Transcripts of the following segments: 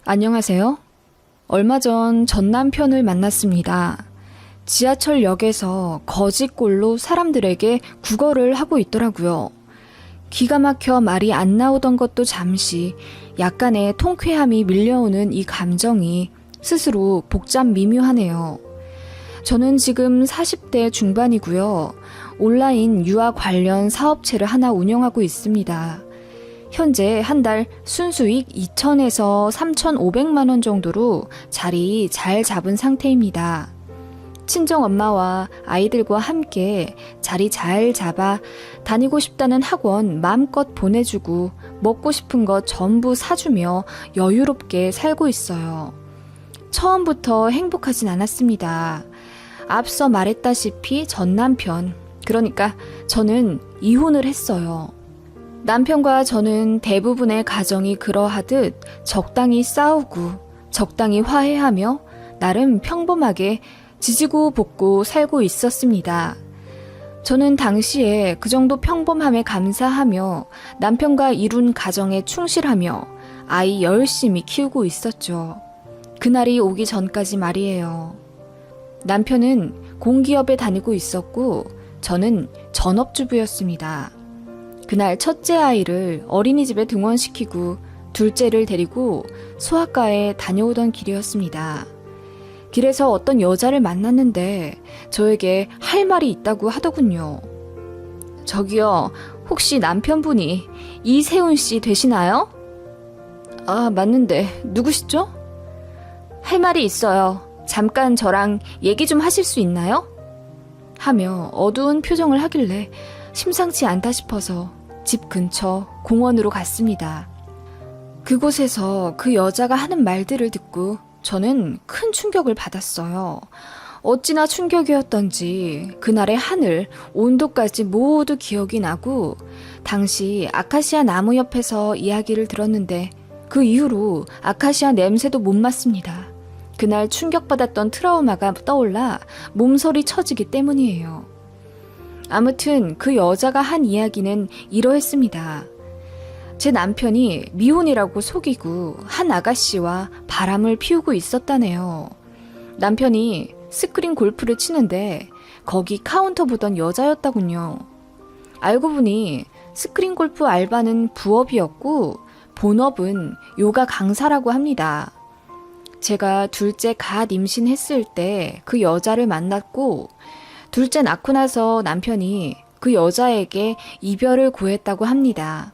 안녕하세요. 얼마 전 남편을 만났습니다. 지하철역에서 거짓골로 사람들에게 구걸을 하고 있더라고요. 기가 막혀 말이 안 나오던 것도 잠시 약간의 통쾌함이 밀려오는 이 감정이 스스로 복잡 미묘하네요. 저는 지금 40대 중반이고요. 온라인 유아 관련 사업체를 하나 운영하고 있습니다. 현재 한 달 순수익 2,000에서 3,500만 원 정도로 자리 잘 잡은 상태입니다. 친정 엄마와 아이들과 함께 자리 잘 잡아 다니고 싶다는 학원 마음껏 보내주고 먹고 싶은 것 전부 사주며 여유롭게 살고 있어요. 처음부터 행복하진 않았습니다. 앞서 말했다시피 전 남편, 그러니까 저는 이혼을 했어요. 남편과 저는 대부분의 가정이 그러하듯 적당히 싸우고 적당히 화해하며 나름 평범하게 지지고 볶고 살고 있었습니다. 저는 당시에 그 정도 평범함에 감사하며 남편과 이룬 가정에 충실하며 아이 열심히 키우고 있었죠. 그날이 오기 전까지 말이에요. 남편은 공기업에 다니고 있었고 저는 전업주부였습니다. 그날 첫째 아이를 어린이집에 등원시키고 둘째를 데리고 소아과에 다녀오던 길이었습니다. 길에서 어떤 여자를 만났는데 저에게 할 말이 있다고 하더군요. 저기요, 혹시 남편분이 이세훈 씨 되시나요? 아, 맞는데 누구시죠? 할 말이 있어요. 잠깐 저랑 얘기 좀 하실 수 있나요? 하며 어두운 표정을 하길래 심상치 않다 싶어서 집 근처 공원으로 갔습니다. 그곳에서 그 여자가 하는 말들을 듣고 저는 큰 충격을 받았어요. 어찌나 충격이었던지 그날의 하늘, 온도까지 모두 기억이 나고 당시 아카시아 나무 옆에서 이야기를 들었는데 그 이후로 아카시아 냄새도 못 맡습니다. 그날 충격받았던 트라우마가 떠올라 몸서리 쳐지기 때문이에요. 아무튼 그 여자가 한 이야기는 이러했습니다. 제 남편이 미혼이라고 속이고 한 아가씨와 바람을 피우고 있었다네요. 남편이 스크린 골프를 치는데 거기 카운터 보던 여자였다군요. 알고 보니 스크린 골프 알바는 부업이었고 본업은 요가 강사라고 합니다. 제가 둘째 갓 임신했을 때 그 여자를 만났고 둘째 낳고 나서 남편이 그 여자에게 이별을 고했다고 합니다.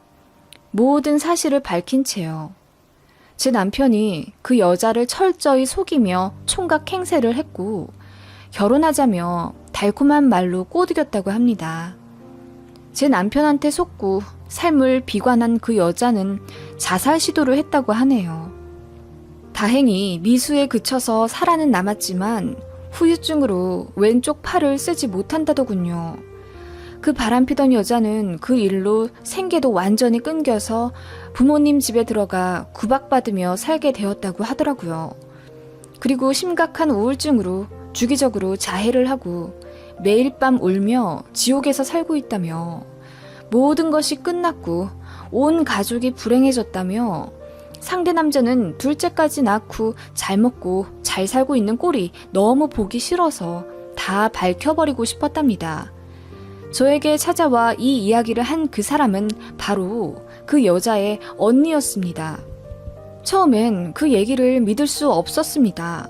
모든 사실을 밝힌 채요. 제 남편이 그 여자를 철저히 속이며 총각 행세를 했고 결혼하자며 달콤한 말로 꼬드겼다고 합니다. 제 남편한테 속고 삶을 비관한 그 여자는 자살 시도를 했다고 하네요. 다행히 미수에 그쳐서 살아는 남았지만 후유증으로 왼쪽 팔을 쓰지 못한다더군요. 그 바람피던 여자는 그 일로 생계도 완전히 끊겨서 부모님 집에 들어가 구박받으며 살게 되었다고 하더라고요. 그리고 심각한 우울증으로 주기적으로 자해를 하고 매일 밤 울며 지옥에서 살고 있다며 모든 것이 끝났고 온 가족이 불행해졌다며 상대 남자는 둘째까지 낳고 잘 먹고 잘 살고 있는 꼴이 너무 보기 싫어서 다 밝혀버리고 싶었답니다. 저에게 찾아와 이 이야기를 한 그 사람은 바로 그 여자의 언니였습니다. 처음엔 그 얘기를 믿을 수 없었습니다.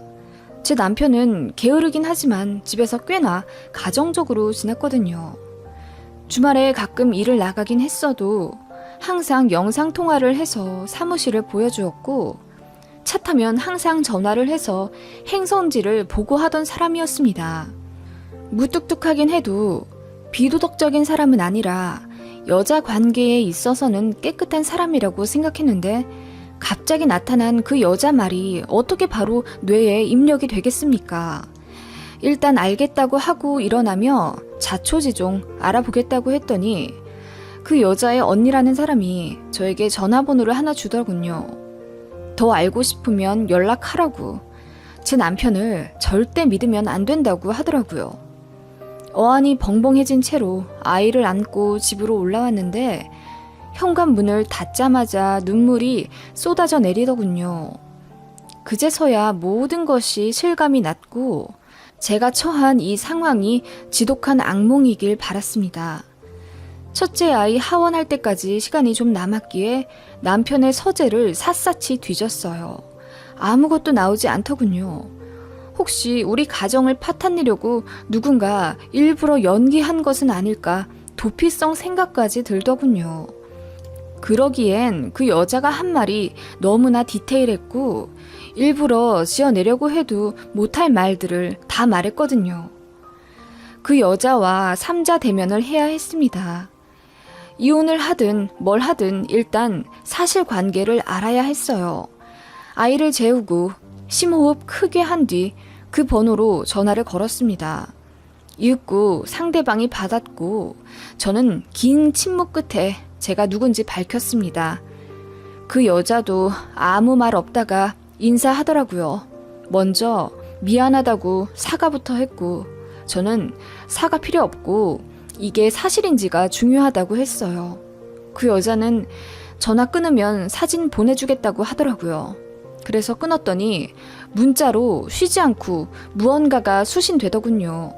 제 남편은 게으르긴 하지만 집에서 꽤나 가정적으로 지냈거든요. 주말에 가끔 일을 나가긴 했어도 항상 영상통화를 해서 사무실을 보여주었고 차 타면 항상 전화를 해서 행선지를 보고하던 사람이었습니다. 무뚝뚝하긴 해도 비도덕적인 사람은 아니라 여자 관계에 있어서는 깨끗한 사람이라고 생각했는데 갑자기 나타난 그 여자 말이 어떻게 바로 뇌에 입력이 되겠습니까? 일단 알겠다고 하고 일어나며 자초지종 알아보겠다고 했더니 그 여자의 언니라는 사람이 저에게 전화번호를 하나 주더군요. 더 알고 싶으면 연락하라고. 제 남편을 절대 믿으면 안 된다고 하더라고요. 어안이 벙벙해진 채로 아이를 안고 집으로 올라왔는데 현관문을 닫자마자 눈물이 쏟아져 내리더군요. 그제서야 모든 것이 실감이 났고 제가 처한 이 상황이 지독한 악몽이길 바랐습니다. 첫째 아이 하원할 때까지 시간이 좀 남았기에 남편의 서재를 샅샅이 뒤졌어요. 아무것도 나오지 않더군요. 혹시 우리 가정을 파탄내려고 누군가 일부러 연기한 것은 아닐까 도피성 생각까지 들더군요. 그러기엔 그 여자가 한 말이 너무나 디테일했고 일부러 지어내려고 해도 못할 말들을 다 말했거든요. 그 여자와 삼자 대면을 해야 했습니다. 이혼을 하든 뭘 하든 일단 사실관계를 알아야 했어요. 아이를 재우고 심호흡 크게 한 뒤 그 번호로 전화를 걸었습니다. 읽고 상대방이 받았고 저는 긴 침묵 끝에 제가 누군지 밝혔습니다. 그 여자도 아무 말 없다가 인사하더라고요. 먼저 미안하다고 사과부터 했고 저는 사과 필요 없고 이게 사실인지가 중요하다고 했어요. 그 여자는 전화 끊으면 사진 보내주겠다고 하더라고요. 그래서 끊었더니 문자로 쉬지 않고 무언가가 수신되더군요.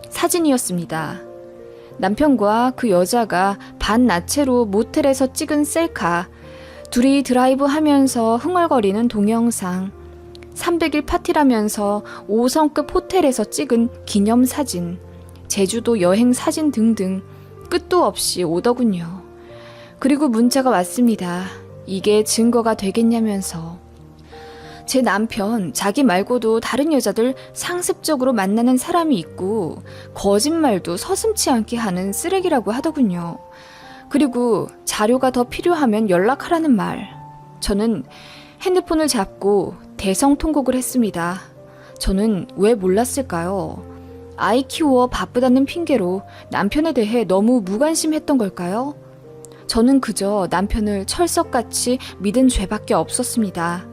사진이었습니다. 남편과 그 여자가 반나체로 모텔에서 찍은 셀카, 둘이 드라이브 하면서 흥얼거리는 동영상, 300일 파티라면서 5성급 호텔에서 찍은 기념사진, 제주도 여행 사진 등등 끝도 없이 오더군요. 그리고 문자가 왔습니다. 이게 증거가 되겠냐면서. 제 남편, 자기 말고도 다른 여자들 상습적으로 만나는 사람이 있고 거짓말도 서슴지 않게 하는 쓰레기라고 하더군요. 그리고 자료가 더 필요하면 연락하라는 말. 저는 핸드폰을 잡고 대성통곡을 했습니다. 저는 왜 몰랐을까요? 아이 키워 바쁘다는 핑계로 남편에 대해 너무 무관심했던 걸까요? 저는 그저 남편을 철석같이 믿은 죄밖에 없었습니다.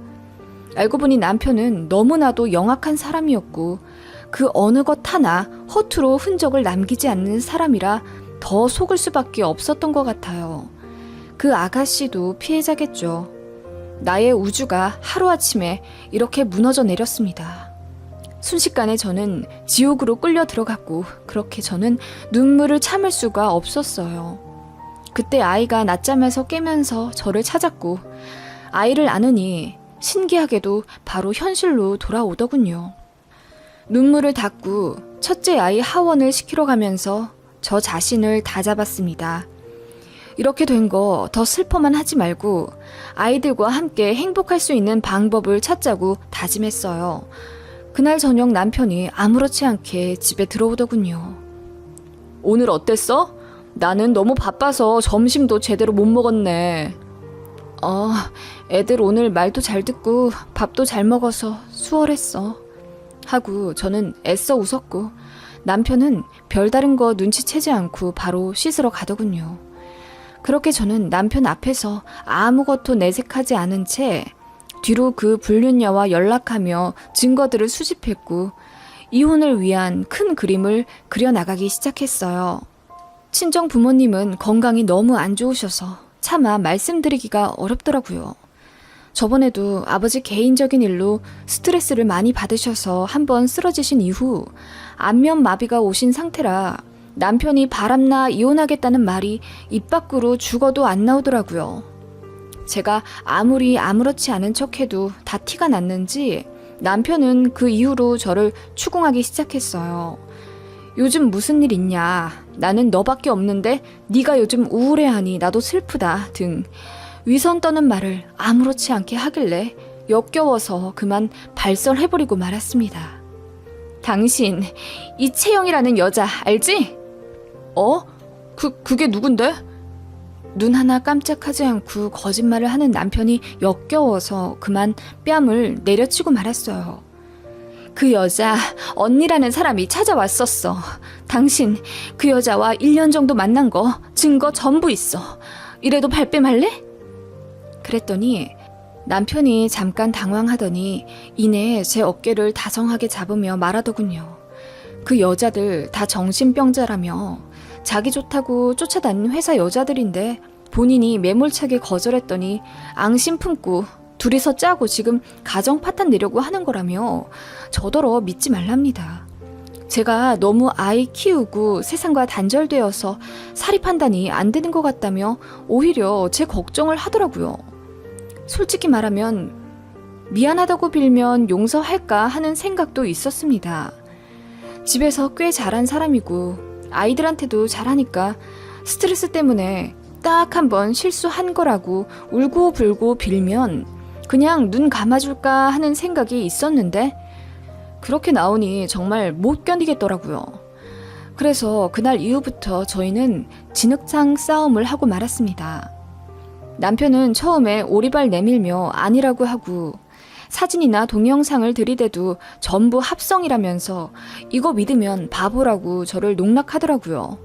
알고 보니 남편은 너무나도 영악한 사람이었고 그 어느 것 하나 허투루 흔적을 남기지 않는 사람이라 더 속을 수밖에 없었던 것 같아요. 그 아가씨도 피해자겠죠. 나의 우주가 하루아침에 이렇게 무너져 내렸습니다. 순식간에 저는 지옥으로 끌려 들어갔고 그렇게 저는 눈물을 참을 수가 없었어요. 그때 아이가 낮잠에서 깨면서 저를 찾았고 아이를 안으니 신기하게도 바로 현실로 돌아오더군요. 눈물을 닦고 첫째 아이 하원을 시키러 가면서 저 자신을 다잡았습니다. 이렇게 된 거 더 슬퍼만 하지 말고 아이들과 함께 행복할 수 있는 방법을 찾자고 다짐했어요. 그날 저녁 남편이 아무렇지 않게 집에 들어오더군요. 오늘 어땠어? 나는 너무 바빠서 점심도 제대로 못 먹었네. 애들 오늘 말도 잘 듣고 밥도 잘 먹어서 수월했어. 하고 저는 애써 웃었고 남편은 별다른 거 눈치채지 않고 바로 씻으러 가더군요. 그렇게 저는 남편 앞에서 아무것도 내색하지 않은 채 뒤로 그 불륜녀와 연락하며 증거들을 수집했고 이혼을 위한 큰 그림을 그려나가기 시작했어요. 친정 부모님은 건강이 너무 안 좋으셔서 차마 말씀드리기가 어렵더라고요. 저번에도 아버지 개인적인 일로 스트레스를 많이 받으셔서 한번 쓰러지신 이후 안면 마비가 오신 상태라 남편이 바람나 이혼하겠다는 말이 입 밖으로 죽어도 안 나오더라고요. 제가 아무리 아무렇지 않은 척해도 다 티가 났는지 남편은 그 이후로 저를 추궁하기 시작했어요. 요즘 무슨 일 있냐? 나는 너밖에 없는데 네가 요즘 우울해하니 나도 슬프다 등 위선 떠는 말을 아무렇지 않게 하길래 역겨워서 그만 발설해버리고 말았습니다. 당신 이채영이라는 여자 알지? 그게 누군데? 눈 하나 깜짝하지 않고 거짓말을 하는 남편이 역겨워서 그만 뺨을 내려치고 말았어요. 그 여자 언니라는 사람이 찾아왔었어. 당신 그 여자와 1년 정도 만난 거 증거 전부 있어. 이래도 발뺌할래? 그랬더니 남편이 잠깐 당황하더니 이내 제 어깨를 다정하게 잡으며 말하더군요. 그 여자들 다 정신병자라며 자기 좋다고 쫓아다니는 회사 여자들인데 본인이 매몰차게 거절했더니 앙심 품고 둘이서 짜고 지금 가정 파탄 내려고 하는 거라며 저더러 믿지 말랍니다. 제가 너무 아이 키우고 세상과 단절되어서 사리 판단이 안 되는 것 같다며 오히려 제 걱정을 하더라고요. 솔직히 말하면 미안하다고 빌면 용서할까 하는 생각도 있었습니다. 집에서 꽤 잘한 사람이고 아이들한테도 잘하니까 스트레스 때문에 딱 한 번 실수한 거라고 울고불고 빌면 그냥 눈 감아줄까 하는 생각이 있었는데 그렇게 나오니 정말 못 견디겠더라고요. 그래서 그날 이후부터 저희는 진흙탕 싸움을 하고 말았습니다. 남편은 처음에 오리발 내밀며 아니라고 하고 사진이나 동영상을 들이대도 전부 합성이라면서 이거 믿으면 바보라고 저를 농락하더라고요.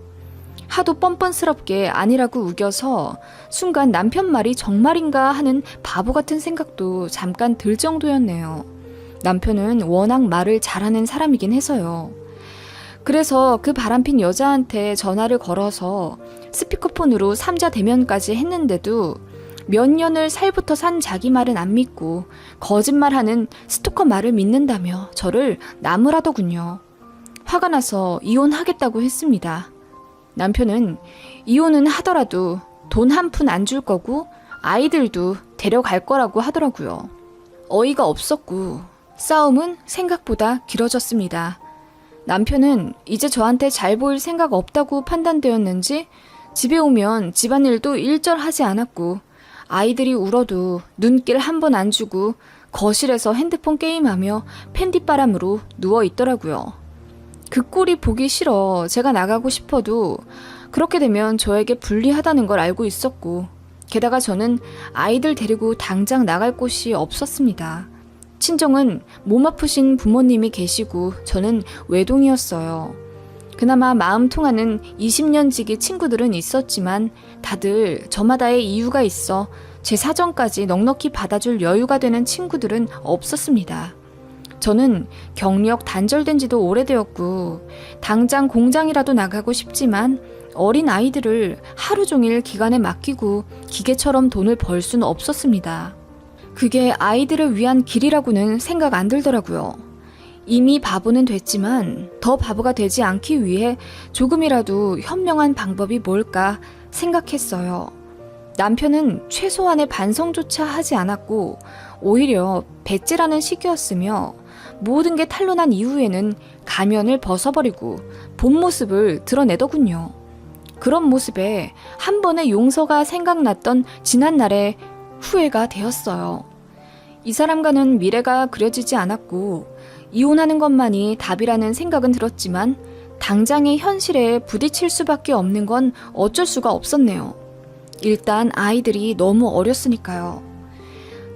하도 뻔뻔스럽게 아니라고 우겨서 순간 남편 말이 정말인가 하는 바보 같은 생각도 잠깐 들 정도였네요. 남편은 워낙 말을 잘하는 사람이긴 해서요. 그래서 그 바람핀 여자한테 전화를 걸어서 스피커폰으로 삼자 대면까지 했는데도 몇 년을 살부터 산 자기 말은 안 믿고 거짓말하는 스토커 말을 믿는다며 저를 나무라더군요. 화가 나서 이혼하겠다고 했습니다. 남편은 이혼은 하더라도 돈 한 푼 안 줄 거고 아이들도 데려갈 거라고 하더라고요. 어이가 없었고 싸움은 생각보다 길어졌습니다. 남편은 이제 저한테 잘 보일 생각 없다고 판단되었는지 집에 오면 집안일도 일절하지 않았고 아이들이 울어도 눈길 한 번 안 주고 거실에서 핸드폰 게임하며 팬디바람으로 누워있더라고요. 그 꼴이 보기 싫어 제가 나가고 싶어도 그렇게 되면 저에게 불리하다는 걸 알고 있었고 게다가 저는 아이들 데리고 당장 나갈 곳이 없었습니다. 친정은 몸 아프신 부모님이 계시고 저는 외동이었어요. 그나마 마음 통하는 20년 지기 친구들은 있었지만 다들 저마다의 이유가 있어 제 사정까지 넉넉히 받아줄 여유가 되는 친구들은 없었습니다. 저는 경력 단절된 지도 오래되었고 당장 공장이라도 나가고 싶지만 어린 아이들을 하루 종일 기관에 맡기고 기계처럼 돈을 벌 수는 없었습니다. 그게 아이들을 위한 길이라고는 생각 안 들더라고요. 이미 바보는 됐지만 더 바보가 되지 않기 위해 조금이라도 현명한 방법이 뭘까 생각했어요. 남편은 최소한의 반성조차 하지 않았고 오히려 배째라는 시기였으며 모든 게 탄로난 이후에는 가면을 벗어버리고 본 모습을 드러내더군요. 그런 모습에 한 번의 용서가 생각났던 지난날의 후회가 되었어요. 이 사람과는 미래가 그려지지 않았고 이혼하는 것만이 답이라는 생각은 들었지만 당장의 현실에 부딪힐 수밖에 없는 건 어쩔 수가 없었네요. 일단 아이들이 너무 어렸으니까요.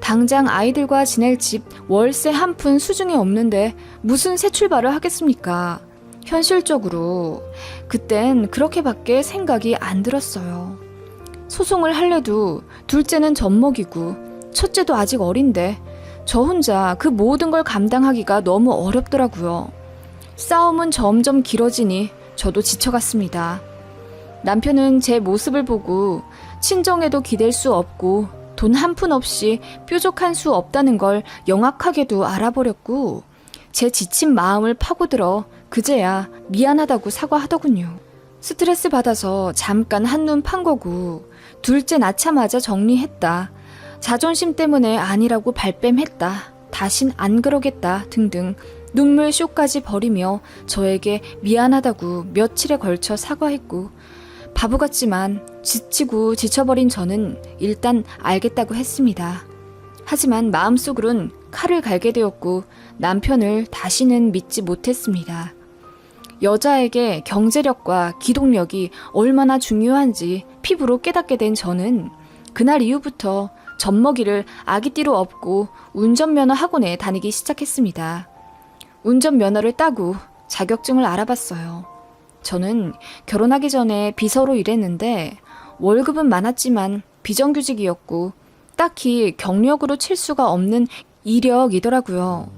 당장 아이들과 지낼 집 월세 한 푼 수중에 없는데 무슨 새 출발을 하겠습니까? 현실적으로 그땐 그렇게밖에 생각이 안 들었어요. 소송을 할래도 둘째는 젖먹이고 첫째도 아직 어린데 저 혼자 그 모든 걸 감당하기가 너무 어렵더라고요. 싸움은 점점 길어지니 저도 지쳐갔습니다. 남편은 제 모습을 보고 친정에도 기댈 수 없고 돈 한 푼 없이 뾰족한 수 없다는 걸 영악하게도 알아버렸고 제 지친 마음을 파고들어 그제야 미안하다고 사과하더군요. 스트레스 받아서 잠깐 한눈 판 거고 둘째 낳자마자 정리했다. 자존심 때문에 아니라고 발뺌했다. 다신 안 그러겠다 등등 눈물 쇼까지 버리며 저에게 미안하다고 며칠에 걸쳐 사과했고 바보 같지만 지치고 지쳐버린 저는 일단 알겠다고 했습니다. 하지만 마음속으론 칼을 갈게 되었고 남편을 다시는 믿지 못했습니다. 여자에게 경제력과 기동력이 얼마나 중요한지 피부로 깨닫게 된 저는 그날 이후부터 젖먹이를 아기띠로 업고 운전면허 학원에 다니기 시작했습니다. 운전면허를 따고 자격증을 알아봤어요. 저는 결혼하기 전에 비서로 일했는데 월급은 많았지만 비정규직이었고 딱히 경력으로 칠 수가 없는 이력이더라고요.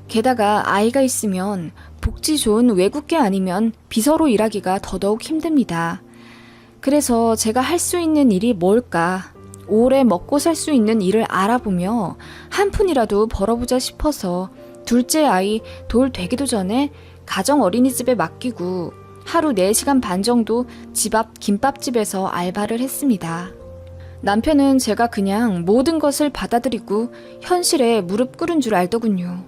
게다가 아이가 있으면 복지 좋은 외국계 아니면 비서로 일하기가 더더욱 힘듭니다. 그래서 제가 할 수 있는 일이 뭘까 오래 먹고 살 수 있는 일을 알아보며 한 푼이라도 벌어보자 싶어서 둘째 아이 돌 되기도 전에 가정 어린이집에 맡기고 하루 4시간 반 정도 집 앞 김밥집에서 알바를 했습니다. 남편은 제가 그냥 모든 것을 받아들이고 현실에 무릎 꿇은 줄 알더군요.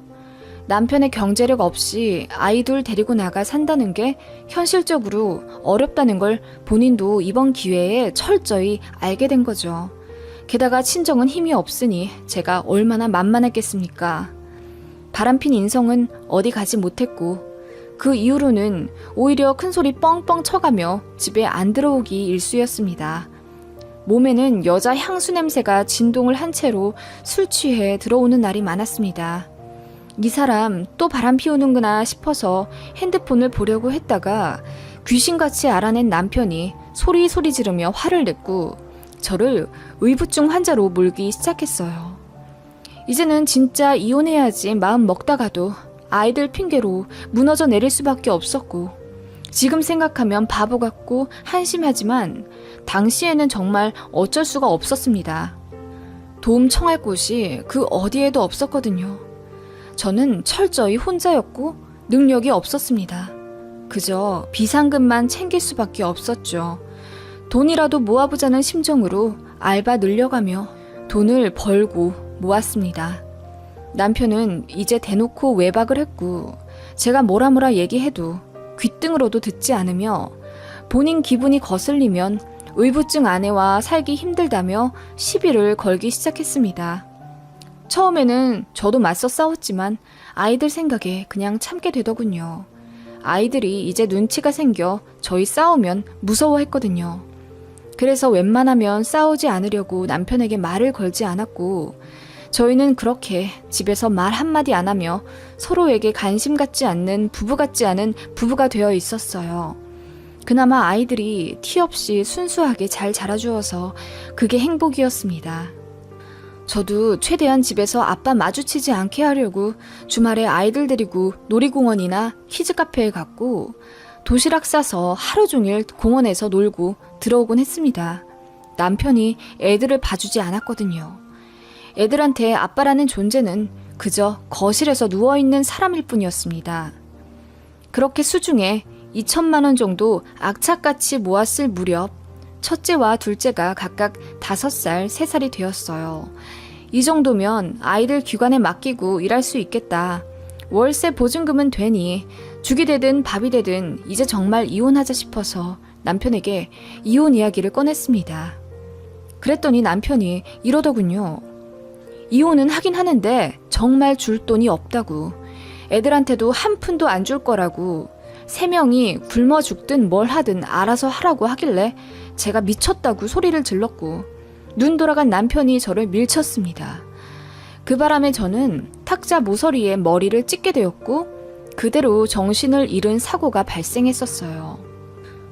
남편의 경제력 없이 아이들 데리고 나가 산다는 게 현실적으로 어렵다는 걸 본인도 이번 기회에 철저히 알게 된 거죠. 게다가 친정은 힘이 없으니 제가 얼마나 만만했겠습니까? 바람핀 인성은 어디 가지 못했고 그 이후로는 오히려 큰소리 뻥뻥 쳐가며 집에 안 들어오기 일쑤였습니다. 몸에는 여자 향수 냄새가 진동을 한 채로 술 취해 들어오는 날이 많았습니다. 이 사람 또 바람 피우는구나 싶어서 핸드폰을 보려고 했다가 귀신같이 알아낸 남편이 소리 지르며 화를 냈고 저를 의부증 환자로 몰기 시작했어요. 이제는 진짜 이혼해야지 마음 먹다가도 아이들 핑계로 무너져 내릴 수밖에 없었고 지금 생각하면 바보 같고 한심하지만 당시에는 정말 어쩔 수가 없었습니다. 도움 청할 곳이 그 어디에도 없었거든요. 저는 철저히 혼자였고 능력이 없었습니다. 그저 비상금만 챙길 수밖에 없었죠. 돈이라도 모아보자는 심정으로 알바 늘려가며 돈을 벌고 모았습니다. 남편은 이제 대놓고 외박을 했고 제가 뭐라 얘기해도 귓등으로도 듣지 않으며 본인 기분이 거슬리면 의부증 아내와 살기 힘들다며 시비를 걸기 시작했습니다. 처음에는 저도 맞서 싸웠지만 아이들 생각에 그냥 참게 되더군요. 아이들이 이제 눈치가 생겨 저희 싸우면 무서워했거든요. 그래서 웬만하면 싸우지 않으려고 남편에게 말을 걸지 않았고 저희는 그렇게 집에서 말 한마디 안 하며 서로에게 관심 갖지 않는 부부 같지 않은 부부가 되어 있었어요. 그나마 아이들이 티 없이 순수하게 잘 자라주어서 그게 행복이었습니다. 저도 최대한 집에서 아빠 마주치지 않게 하려고 주말에 아이들 데리고 놀이공원이나 키즈카페에 갔고 도시락 싸서 하루 종일 공원에서 놀고 들어오곤 했습니다. 남편이 애들을 봐주지 않았거든요. 애들한테 아빠라는 존재는 그저 거실에서 누워있는 사람일 뿐이었습니다. 그렇게 수중에 2천만 원 정도 악착같이 모았을 무렵 첫째와 둘째가 각각 5살, 3살이 되었어요. 이 정도면 아이들 기관에 맡기고 일할 수 있겠다. 월세 보증금은 되니 죽이 되든 밥이 되든 이제 정말 이혼하자 싶어서 남편에게 이혼 이야기를 꺼냈습니다. 그랬더니 남편이 이러더군요. 이혼은 하긴 하는데 정말 줄 돈이 없다고. 애들한테도 한 푼도 안 줄 거라고. 3명이 굶어 죽든 뭘 하든 알아서 하라고 하길래 제가 미쳤다고 소리를 질렀고 눈 돌아간 남편이 저를 밀쳤습니다. 그 바람에 저는 탁자 모서리에 머리를 찍게 되었고 그대로 정신을 잃은 사고가 발생했었어요.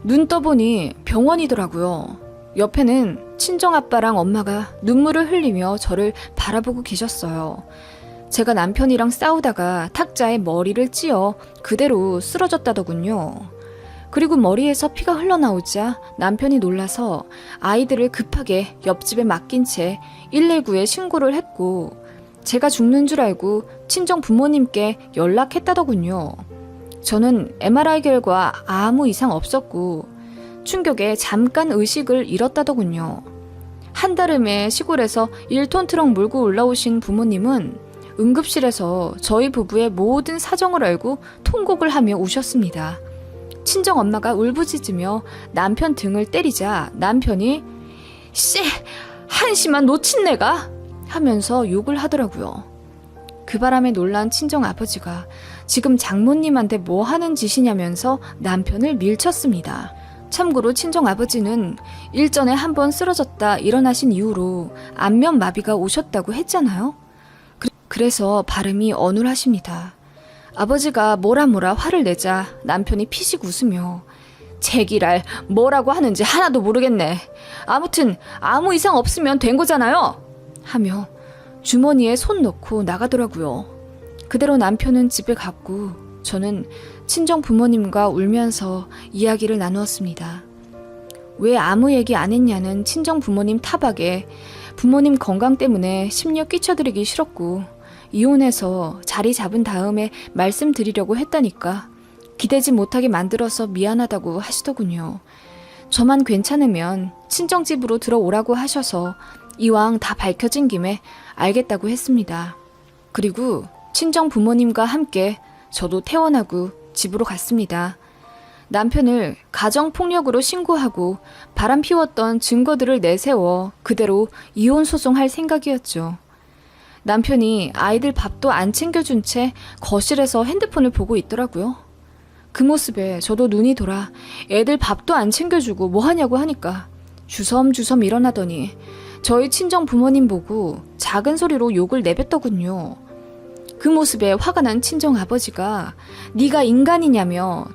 눈 떠보니 병원이더라고요. 옆에는 친정아빠랑 엄마가 눈물을 흘리며 저를 바라보고 계셨어요. 제가 남편이랑 싸우다가 탁자에 머리를 찧어 그대로 쓰러졌다더군요. 그리고 머리에서 피가 흘러나오자 남편이 놀라서 아이들을 급하게 옆집에 맡긴 채 119에 신고를 했고 제가 죽는 줄 알고 친정 부모님께 연락했다더군요. 저는 MRI 결과 아무 이상 없었고 충격에 잠깐 의식을 잃었다더군요. 한달음에 시골에서 1톤 트럭 몰고 올라오신 부모님은 응급실에서 저희 부부의 모든 사정을 알고 통곡을 하며 우셨습니다. 친정엄마가 울부짖으며 남편 등을 때리자 남편이 씨, 한심한 놓친내가 하면서 욕을 하더라고요. 그 바람에 놀란 친정아버지가 지금 장모님한테 뭐 하는 짓이냐면서 남편을 밀쳤습니다. 참고로 친정아버지는 일전에 한번 쓰러졌다 일어나신 이후로 안면마비가 오셨다고 했잖아요. 그래서 발음이 어눌하십니다. 아버지가 뭐라 화를 내자 남편이 피식 웃으며 제기랄 뭐라고 하는지 하나도 모르겠네. 아무튼 아무 이상 없으면 된 거잖아요. 하며 주머니에 손 넣고 나가더라고요. 그대로 남편은 집에 갔고 저는 친정 부모님과 울면서 이야기를 나누었습니다. 왜 아무 얘기 안 했냐는 친정 부모님 타박에 부모님 건강 때문에 심려 끼쳐드리기 싫었고 이혼해서 자리 잡은 다음에 말씀드리려고 했다니까 기대지 못하게 만들어서 미안하다고 하시더군요. 저만 괜찮으면 친정집으로 들어오라고 하셔서 이왕 다 밝혀진 김에 알겠다고 했습니다. 그리고 친정 부모님과 함께 저도 퇴원하고 집으로 갔습니다. 남편을 가정폭력으로 신고하고 바람 피웠던 증거들을 내세워 그대로 이혼 소송할 생각이었죠. 남편이 아이들 밥도 안 챙겨준 채 거실에서 핸드폰을 보고 있더라고요. 그 모습에 저도 눈이 돌아 애들 밥도 안 챙겨주고 뭐 하냐고 하니까 주섬주섬 일어나더니 저희 친정 부모님 보고 작은 소리로 욕을 내뱉더군요. 그 모습에 화가 난 친정 아버지가 네가 인간이냐며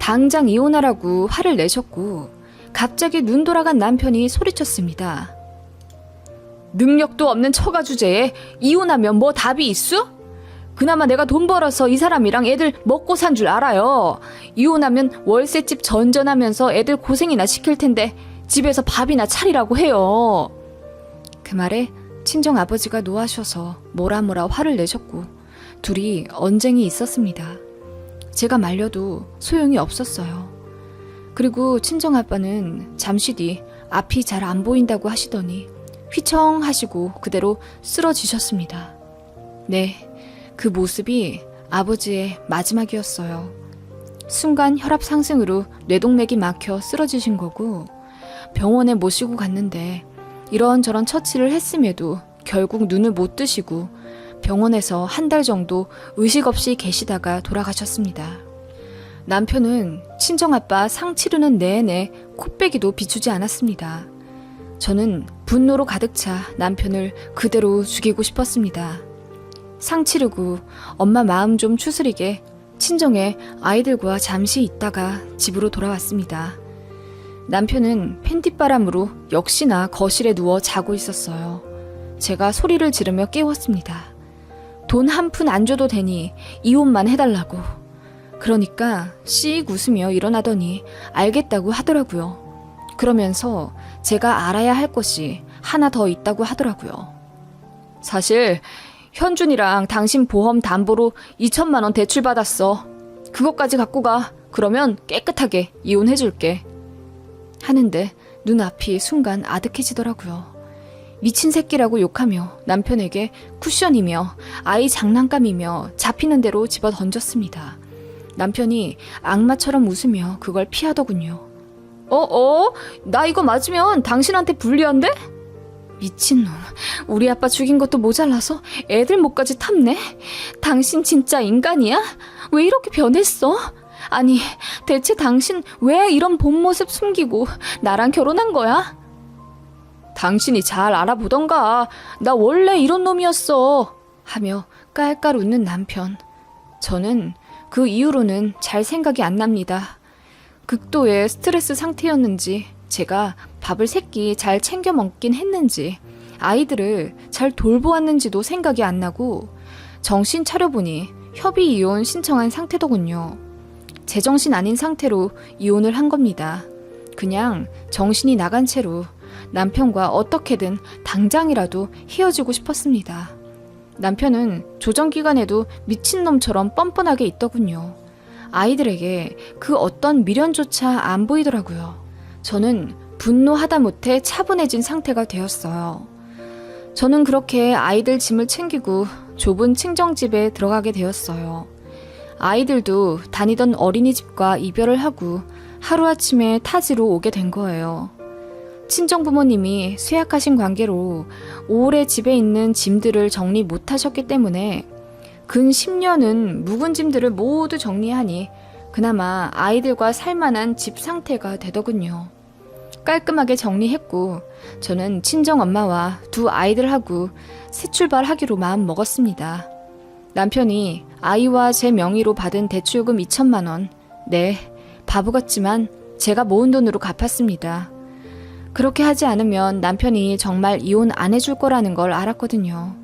당장 이혼하라고 화를 내셨고 갑자기 눈 돌아간 남편이 소리쳤습니다. 능력도 없는 처가 주제에 이혼하면 뭐 답이 있어? 그나마 내가 돈 벌어서 이 사람이랑 애들 먹고 산 줄 알아요. 이혼하면 월세집 전전하면서 애들 고생이나 시킬 텐데 집에서 밥이나 차리라고 해요. 그 말에 친정 아버지가 노하셔서 뭐라 화를 내셨고 둘이 언쟁이 있었습니다. 제가 말려도 소용이 없었어요. 그리고 친정 아빠는 잠시 뒤 앞이 잘 안 보인다고 하시더니 휘청 하시고 그대로 쓰러지셨습니다. 네, 그 모습이 아버지의 마지막이었어요. 순간 혈압 상승으로 뇌동맥이 막혀 쓰러지신 거고 병원에 모시고 갔는데 이런저런 처치를 했음에도 결국 눈을 못 뜨시고 병원에서 한 달 정도 의식 없이 계시다가 돌아가셨습니다. 남편은 친정아빠 상 치르는 내내 코빼기도 비추지 않았습니다. 저는 분노로 가득 차 남편을 그대로 죽이고 싶었습니다. 상 치르고 엄마 마음 좀 추스리게 친정에 아이들과 잠시 있다가 집으로 돌아왔습니다. 남편은 팬티바람으로 역시나 거실에 누워 자고 있었어요. 제가 소리를 지르며 깨웠습니다. 돈 한 푼 안 줘도 되니 이혼만 해달라고. 그러니까 씩 웃으며 일어나더니 알겠다고 하더라고요. 그러면서 제가 알아야 할 것이 하나 더 있다고 하더라고요. 사실 현준이랑 당신 보험 담보로 2천만 원 대출 받았어. 그것까지 갖고 가. 그러면 깨끗하게 이혼해줄게. 하는데 눈앞이 순간 아득해지더라고요. 미친 새끼라고 욕하며 남편에게 쿠션이며 아이 장난감이며 잡히는 대로 집어 던졌습니다. 남편이 악마처럼 웃으며 그걸 피하더군요. 나 이거 맞으면 당신한테 불리한데? 미친놈, 우리 아빠 죽인 것도 모자라서 애들 목까지 탐내? 당신 진짜 인간이야? 왜 이렇게 변했어? 아니, 대체 당신 왜 이런 본 모습 숨기고 나랑 결혼한 거야? 당신이 잘 알아보던가. 나 원래 이런 놈이었어. 하며 깔깔 웃는 남편. 저는 그 이후로는 잘 생각이 안 납니다. 극도의 스트레스 상태였는지 제가 밥을 세끼 잘 챙겨 먹긴 했는지 아이들을 잘 돌보았는지도 생각이 안 나고 정신 차려보니 협의 이혼 신청한 상태더군요. 제정신 아닌 상태로 이혼을 한 겁니다. 그냥 정신이 나간 채로 남편과 어떻게든 당장이라도 헤어지고 싶었습니다. 남편은 조정기간에도 미친놈처럼 뻔뻔하게 있더군요. 아이들에게 그 어떤 미련조차 안 보이더라고요. 저는 분노하다 못해 차분해진 상태가 되었어요. 저는 그렇게 아이들 짐을 챙기고 좁은 친정집에 들어가게 되었어요. 아이들도 다니던 어린이집과 이별을 하고 하루아침에 타지로 오게 된 거예요. 친정 부모님이 쇠약하신 관계로 오래 집에 있는 짐들을 정리 못하셨기 때문에 근 10년은 묵은 짐들을 모두 정리하니 그나마 아이들과 살만한 집 상태가 되더군요. 깔끔하게 정리했고 저는 친정엄마와 두 아이들하고 새 출발하기로 마음 먹었습니다. 남편이 아이와 제 명의로 받은 대출금 2천만 원. 네, 바보 같지만 제가 모은 돈으로 갚았습니다. 그렇게 하지 않으면 남편이 정말 이혼 안 해줄 거라는 걸 알았거든요.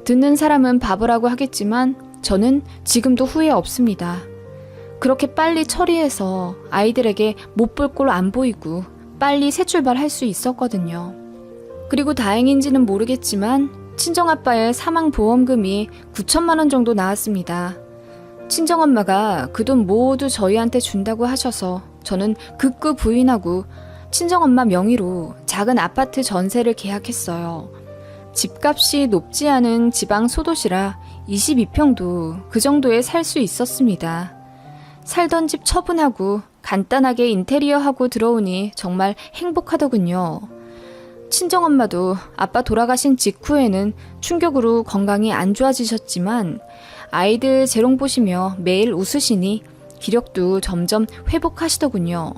듣는 사람은 바보라고 하겠지만 저는 지금도 후회 없습니다. 그렇게 빨리 처리해서 아이들에게 못 볼 꼴 안 보이고 빨리 새 출발할 수 있었거든요. 그리고 다행인지는 모르겠지만 친정아빠의 사망보험금이 9천만 원 정도 나왔습니다. 친정엄마가 그 돈 모두 저희한테 준다고 하셔서 저는 극구 부인하고 친정엄마 명의로 작은 아파트 전세를 계약했어요. 집값이 높지 않은 지방 소도시라 22평도 그 정도에 살 수 있었습니다. 살던 집 처분하고 간단하게 인테리어하고 들어오니 정말 행복하더군요. 친정엄마도 아빠 돌아가신 직후에는 충격으로 건강이 안 좋아지셨지만 아이들 재롱 보시며 매일 웃으시니 기력도 점점 회복하시더군요.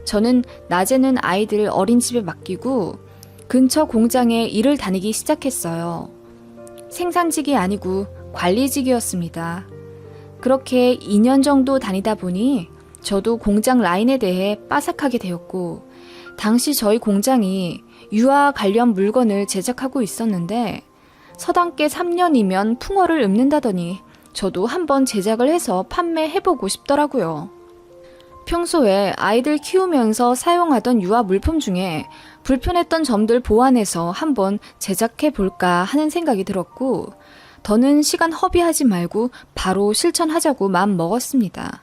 저는 낮에는 아이들 어린이집에 맡기고 근처 공장에 일을 다니기 시작했어요. 생산직이 아니고 관리직이었습니다. 그렇게 2년 정도 다니다 보니 저도 공장 라인에 대해 빠삭하게 되었고, 당시 저희 공장이 유아 관련 물건을 제작하고 있었는데 서당께 3년이면 풍어를 읊는다더니 저도 한번 제작을 해서 판매해보고 싶더라고요. 평소에 아이들 키우면서 사용하던 유아 물품 중에 불편했던 점들 보완해서 한번 제작해볼까 하는 생각이 들었고, 더는 시간 허비하지 말고 바로 실천하자고 마음 먹었습니다.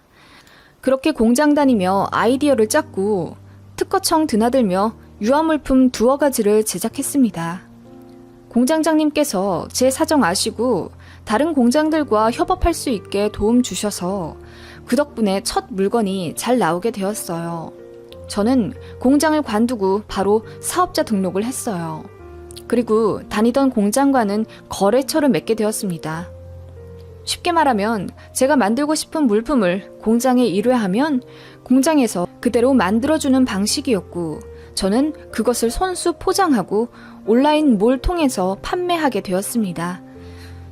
그렇게 공장 다니며 아이디어를 짰고 특허청 드나들며 유아물품 2가지를 제작했습니다. 공장장님께서 제 사정 아시고 다른 공장들과 협업할 수 있게 도움 주셔서 그 덕분에 첫 물건이 잘 나오게 되었어요. 저는 공장을 관두고 바로 사업자 등록을 했어요. 그리고 다니던 공장과는 거래처를 맺게 되었습니다. 쉽게 말하면 제가 만들고 싶은 물품을 공장에 의뢰하면 공장에서 그대로 만들어주는 방식이었고, 저는 그것을 손수 포장하고 온라인 몰 통해서 판매하게 되었습니다.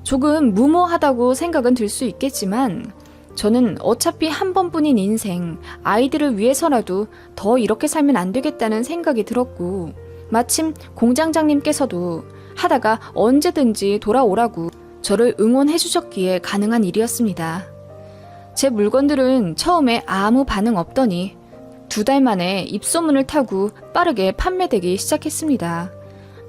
조금 무모하다고 생각은 들 수 있겠지만 저는 어차피 한 번뿐인 인생, 아이들을 위해서라도 더 이렇게 살면 안 되겠다는 생각이 들었고, 마침 공장장님께서도 하다가 언제든지 돌아오라고 저를 응원해 주셨기에 가능한 일이었습니다. 제 물건들은 처음에 아무 반응 없더니 2달 만에 입소문을 타고 빠르게 판매되기 시작했습니다.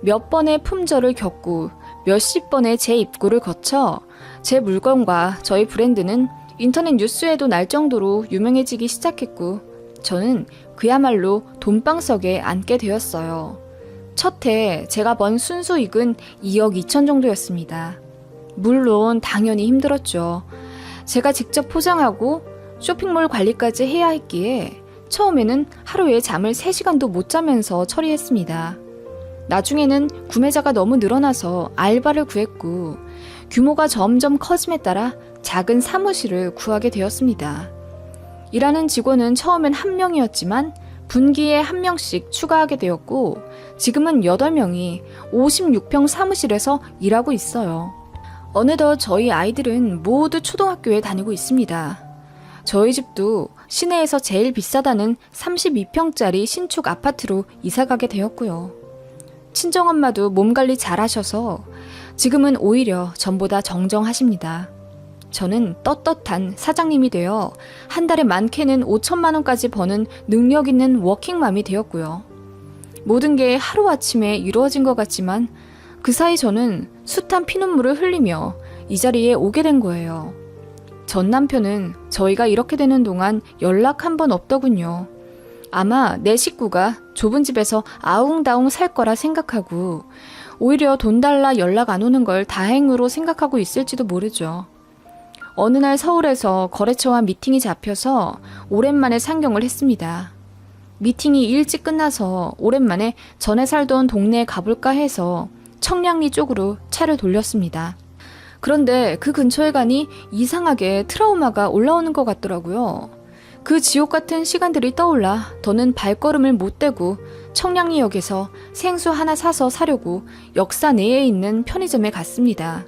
몇 번의 품절을 겪고 몇십 번의 재입고를 거쳐 제 물건과 저희 브랜드는 인터넷 뉴스에도 날 정도로 유명해지기 시작했고, 저는 그야말로 돈방석에 앉게 되었어요. 첫 해 제가 번 순수익은 2억 2천 정도였습니다. 물론 당연히 힘들었죠. 제가 직접 포장하고 쇼핑몰 관리까지 해야 했기에 처음에는 하루에 잠을 3시간도 못 자면서 처리했습니다. 나중에는 구매자가 너무 늘어나서 알바를 구했고, 규모가 점점 커짐에 따라 작은 사무실을 구하게 되었습니다. 일하는 직원은 처음엔 1명이었지만 분기에 1명씩 추가하게 되었고, 지금은 8명이 56평 사무실에서 일하고 있어요. 어느덧 저희 아이들은 모두 초등학교에 다니고 있습니다. 저희 집도 시내에서 제일 비싸다는 32평짜리 신축 아파트로 이사가게 되었고요. 친정엄마도 몸관리 잘하셔서 지금은 오히려 전보다 정정하십니다. 저는 떳떳한 사장님이 되어 한 달에 많게는 5천만 원까지 버는 능력 있는 워킹맘이 되었고요. 모든 게 하루아침에 이루어진 것 같지만 그 사이 저는 숱한 피눈물을 흘리며 이 자리에 오게 된 거예요. 전 남편은 저희가 이렇게 되는 동안 연락 한 번 없더군요. 아마 내 식구가 좁은 집에서 아웅다웅 살 거라 생각하고 오히려 돈 달라 연락 안 오는 걸 다행으로 생각하고 있을지도 모르죠. 어느 날 서울에서 거래처와 미팅이 잡혀서 오랜만에 상경을 했습니다. 미팅이 일찍 끝나서 오랜만에 전에 살던 동네에 가볼까 해서 청량리 쪽으로 차를 돌렸습니다. 그런데 그 근처에 가니 이상하게 트라우마가 올라오는 것 같더라고요. 그 지옥 같은 시간들이 떠올라 더는 발걸음을 못 대고 청량리역에서 생수 하나 사서 사려고 역사 내에 있는 편의점에 갔습니다.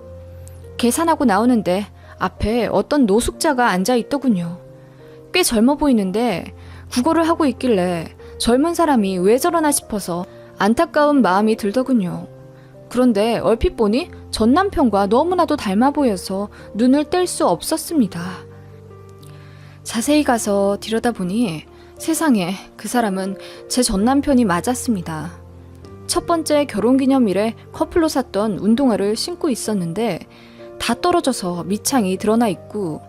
계산하고 나오는데 앞에 어떤 노숙자가 앉아 있더군요. 꽤 젊어 보이는데 국어를 하고 있길래 젊은 사람이 왜 저러나 싶어서 안타까운 마음이 들더군요. 그런데 얼핏 보니 전 남편과 너무나도 닮아 보여서 눈을 뗄 수 없었습니다. 자세히 가서 들여다보니 세상에, 그 사람은 제 전남편이 맞았습니다. 첫 번째 결혼기념일에 커플로 샀던 운동화를 신고 있었는데 다 떨어져서 밑창이 드러나 있고,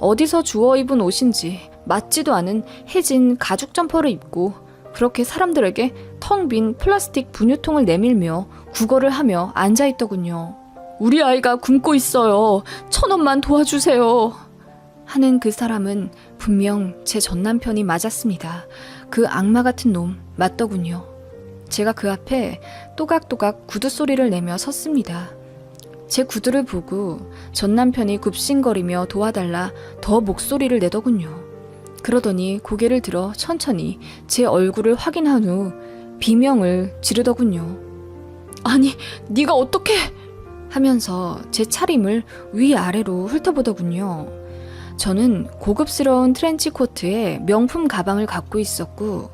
어디서 주워 입은 옷인지 맞지도 않은 해진 가죽 점퍼를 입고 그렇게 사람들에게 텅 빈 플라스틱 분유통을 내밀며 구걸을 하며 앉아있더군요. 우리 아이가 굶고 있어요. 1,000원만 도와주세요. 하는 그 사람은 분명 제 전남편이 맞았습니다. 그 악마 같은 놈 맞더군요. 제가 그 앞에 또각또각 구두 소리를 내며 섰습니다. 제 구두를 보고 전남편이 굽신거리며 도와달라 더 목소리를 내더군요. 그러더니 고개를 들어 천천히 제 얼굴을 확인한 후 비명을 지르더군요. 아니, 네가 어떻게... 하면서 제 차림을 위아래로 훑어보더군요. 저는 고급스러운 트렌치 코트에 명품 가방을 갖고 있었고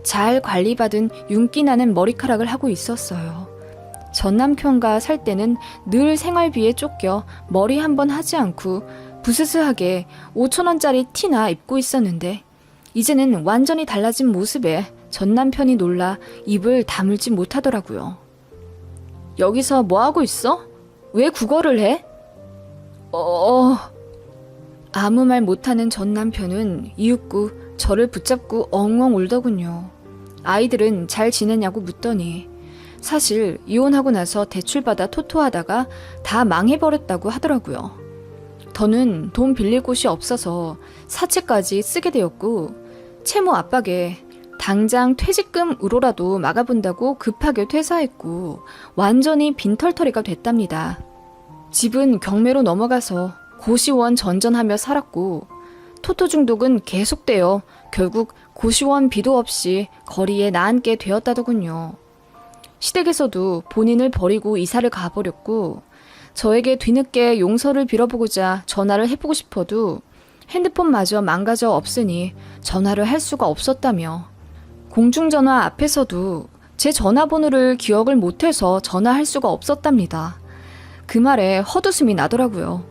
잘 관리받은 윤기나는 머리카락을 하고 있었어요. 전남편과 살 때는 늘 생활비에 쫓겨 머리 한번 하지 않고 부스스하게 5,000원짜리 티나 입고 있었는데 이제는 완전히 달라진 모습에 전남편이 놀라 입을 다물지 못하더라고요. 여기서 뭐 하고 있어? 왜 구걸을 해? 아무 말 못하는 전남편은 이윽고 저를 붙잡고 엉엉 울더군요. 아이들은 잘 지내냐고 묻더니 사실 이혼하고 나서 대출받아 토토하다가 다 망해버렸다고 하더라고요. 더는 돈 빌릴 곳이 없어서 사채까지 쓰게 되었고 채무 압박에 당장 퇴직금으로라도 막아본다고 급하게 퇴사했고 완전히 빈털터리가 됐답니다. 집은 경매로 넘어가서 고시원 전전하며 살았고 토토 중독은 계속되어 결국 고시원 비도 없이 거리에 나앉게 되었다더군요. 시댁에서도 본인을 버리고 이사를 가버렸고 저에게 뒤늦게 용서를 빌어보고자 전화를 해보고 싶어도 핸드폰마저 망가져 없으니 전화를 할 수가 없었다며 공중전화 앞에서도 제 전화번호를 기억을 못해서 전화할 수가 없었답니다. 그 말에 헛웃음이 나더라고요.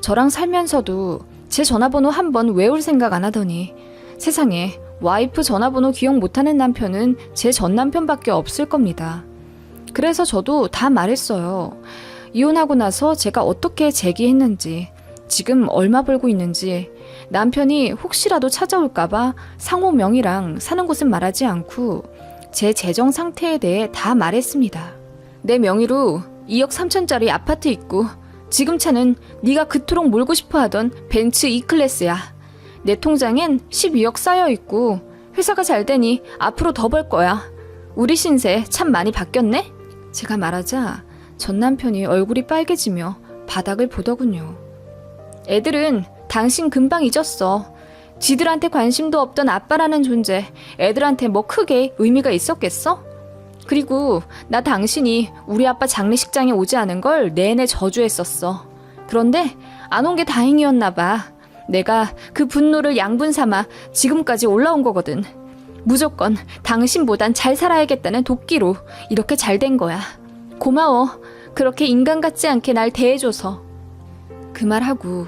저랑 살면서도 제 전화번호 한 번 외울 생각 안 하더니 세상에 와이프 전화번호 기억 못하는 남편은 제 전남편밖에 없을 겁니다. 그래서 저도 다 말했어요. 이혼하고 나서 제가 어떻게 재기했는지, 지금 얼마 벌고 있는지, 남편이 혹시라도 찾아올까봐 상호 명의랑 사는 곳은 말하지 않고 제 재정 상태에 대해 다 말했습니다. 내 명의로 2억 3천짜리 아파트 있고 지금 차는 네가 그토록 몰고 싶어 하던 벤츠 E클래스야. 내 통장엔 12억 쌓여있고 회사가 잘 되니 앞으로 더 벌 거야. 우리 신세 참 많이 바뀌었네? 제가 말하자 전 남편이 얼굴이 빨개지며 바닥을 보더군요. 애들은 당신 금방 잊었어. 지들한테 관심도 없던 아빠라는 존재, 애들한테 뭐 크게 의미가 있었겠어? 그리고 나 당신이 우리 아빠 장례식장에 오지 않은 걸 내내 저주했었어. 그런데 안 온 게 다행이었나 봐. 내가 그 분노를 양분 삼아 지금까지 올라온 거거든. 무조건 당신보단 잘 살아야겠다는 도끼로 이렇게 잘 된 거야. 고마워. 그렇게 인간 같지 않게 날 대해줘서. 그 말하고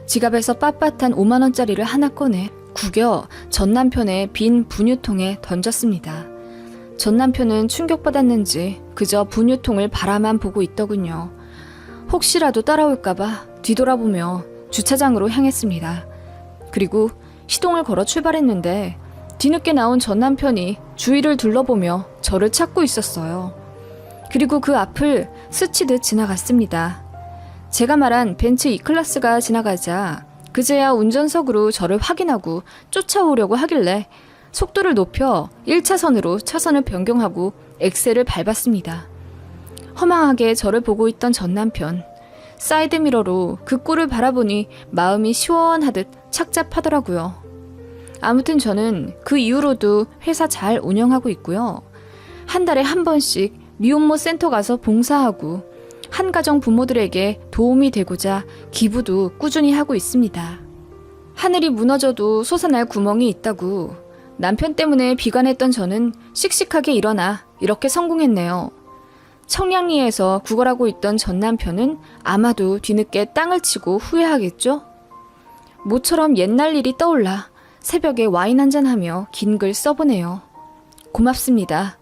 지갑에서 빳빳한 5만원짜리를 하나 꺼내 구겨 전 남편의 빈 분유통에 던졌습니다. 전 남편은 충격받았는지 그저 분유통을 바라만 보고 있더군요. 혹시라도 따라올까봐 뒤돌아보며 주차장으로 향했습니다. 그리고 시동을 걸어 출발했는데 뒤늦게 나온 전 남편이 주위를 둘러보며 저를 찾고 있었어요. 그리고 그 앞을 스치듯 지나갔습니다. 제가 말한 벤츠 E클래스가 지나가자 그제야 운전석으로 저를 확인하고 쫓아오려고 하길래 속도를 높여 1차선으로 차선을 변경하고 엑셀을 밟았습니다. 허망하게 저를 보고 있던 전 남편. 사이드미러로 그 꼴을 바라보니 마음이 시원하듯 착잡하더라고요. 아무튼 저는 그 이후로도 회사 잘 운영하고 있고요. 한 달에 한 번씩 미혼모 센터 가서 봉사하고 한가정 부모들에게 도움이 되고자 기부도 꾸준히 하고 있습니다. 하늘이 무너져도 솟아날 구멍이 있다고 남편 때문에 비관했던 저는 씩씩하게 일어나 이렇게 성공했네요. 청량리에서 구걸하고 있던 전 남편은 아마도 뒤늦게 땅을 치고 후회하겠죠? 모처럼 옛날 일이 떠올라 새벽에 와인 한잔하며 긴 글 써보네요. 고맙습니다.